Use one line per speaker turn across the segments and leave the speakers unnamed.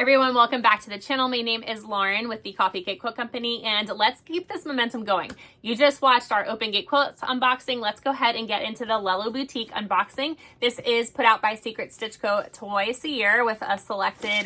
everyone, welcome back to the channel. My name is Lauren with the Coffee Cake Quilt Company, and let's keep this momentum going. You just watched our Open Gate Quilts unboxing. Let's go ahead and get into the Lella Boutique unboxing. This is put out by Secret Stitch Co. twice a year with a selected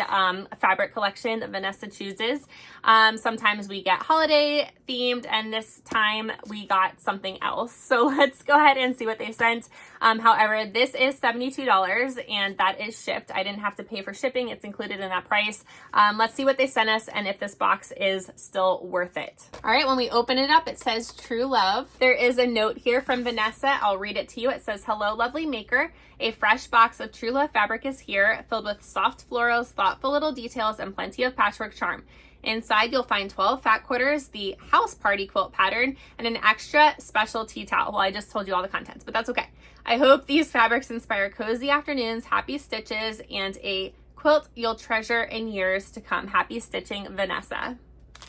fabric collection that Vanessa chooses. Sometimes we get holiday themed, and this time we got something else. So let's go ahead and see what they sent. However, this is $72 and that is shipped. I didn't have to pay for shipping. It's included in that price. Let's see what they sent us and if this box is still worth it. All right, when we open it up, it says True Love. There is a note here from Vanessa. I'll read it to you. It says, "Hello, lovely maker. A fresh box of True Love fabric is here, filled with soft florals, thoughtful little details, and plenty of patchwork charm. Inside, you'll find 12 fat quarters, the house party quilt pattern, and an extra special tea towel." Well, I just told you all the contents, but that's okay. I hope these fabrics inspire cozy afternoons, happy stitches, and a quilt you'll treasure in years to come. Happy stitching, Vanessa.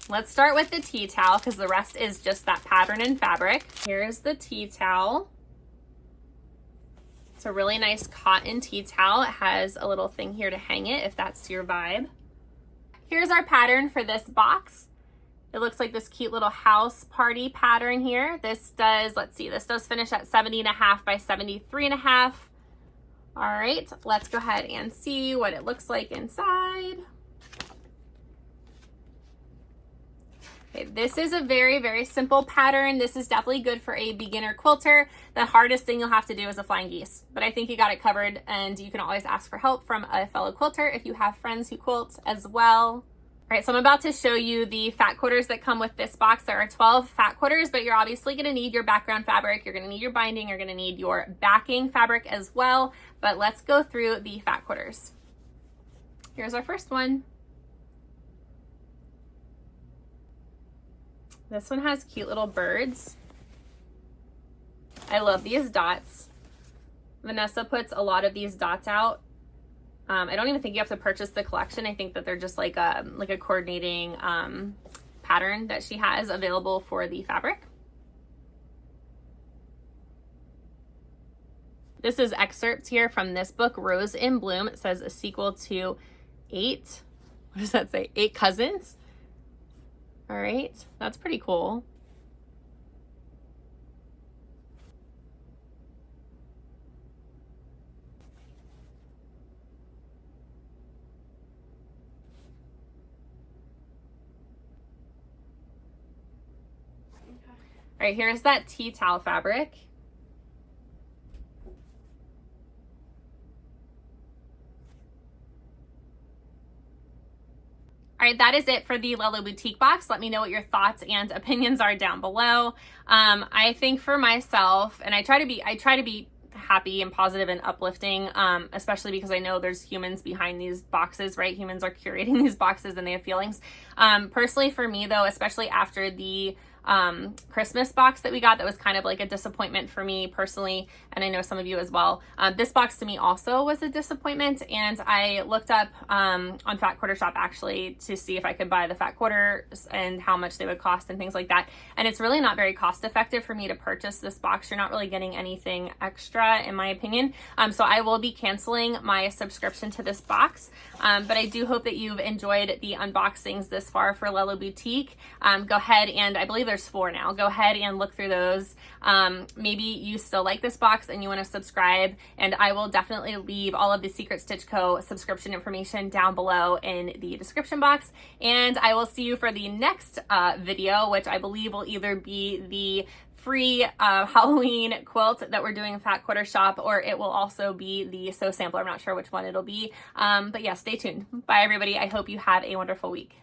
Let's start with the tea towel because the rest is just that pattern and fabric. Here's the tea towel. It's a really nice cotton tea towel. It has a little thing here to hang it if that's your vibe. Here's our pattern for this box. It looks like this cute little house party pattern here. This does, let's see, this does finish at 70.5 by 73.5. All right, let's go ahead and see what it looks like inside. Okay, this is a very, very simple pattern. This is definitely good for a beginner quilter. The hardest thing you'll have to do is a flying geese, but I think you got it covered, and you can always ask for help from a fellow quilter if you have friends who quilt as well. All right, so I'm about to show you the fat quarters that come with this box. There are 12 fat quarters, but you're obviously gonna need your background fabric, you're gonna need your binding, you're gonna need your backing fabric as well, but let's go through the fat quarters. Here's our first one. This one has cute little birds. I love these dots. Vanessa puts a lot of these dots out. I don't even think you have to purchase the collection. I think that they're just like a coordinating pattern that she has available for the fabric. This is excerpts here from this book, Rose in Bloom. It says a sequel to 8, what does that say? 8 Cousins. All right, that's pretty cool. All right, here's that tea towel fabric. All right, that is it for the Lella Boutique box. Let me know what your thoughts and opinions are down below. I think for myself, and I try to be happy and positive and uplifting, especially because I know there's humans behind these boxes, right? Humans are curating these boxes and they have feelings. Personally for me though, especially after the Christmas box that we got, that was kind of like a disappointment for me personally, and I know some of you as well. This box to me also was a disappointment, and I looked up on Fat Quarter Shop actually to see if I could buy the fat quarters and how much they would cost and things like that, and it's really not very cost effective for me to purchase this box. You're not really getting anything extra in my opinion, so I will be canceling my subscription to this box, but I do hope that you've enjoyed the unboxings this far for Lella Boutique. Go ahead, and I believe there's 4 now. Go ahead and look through those. Maybe you still like this box and you want to subscribe, and I will definitely leave all of the Secret Stitch Co. subscription information down below in the description box, and I will see you for the next video, which I believe will either be the free Halloween quilt that we're doing in Fat Quarter Shop, or it will also be the sew sampler. I'm not sure which one it'll be, but yeah, stay tuned. Bye everybody. I hope you have a wonderful week.